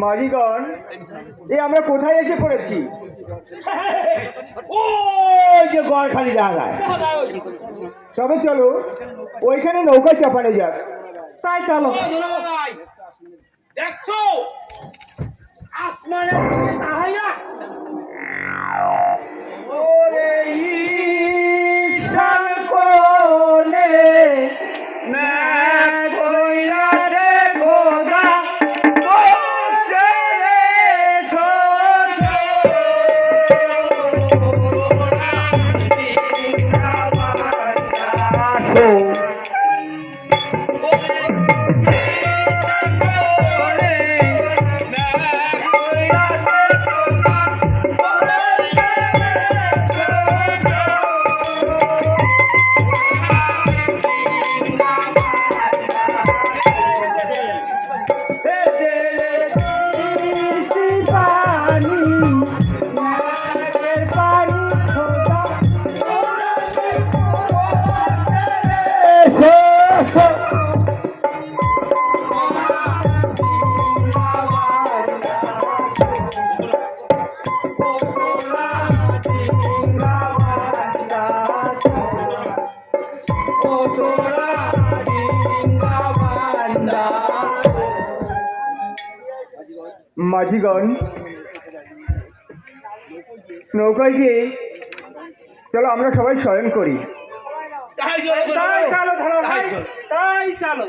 মাঝিগণ, এ আমরা কোথায় এসে পড়েছি? ও যে গড়খালি জায়গায়। তবে চলো ওইখানে নৌকা চাপানো যাক। তাই চলো। দেখছো আসমানে ওরে ঈশান কোণে না কইরা রে খোদা বসে রে মাঝিগণ, নৌকায় গিয়ে চলো আমরা সবাই শয়ন করি। তাই চলো, তাই চলো।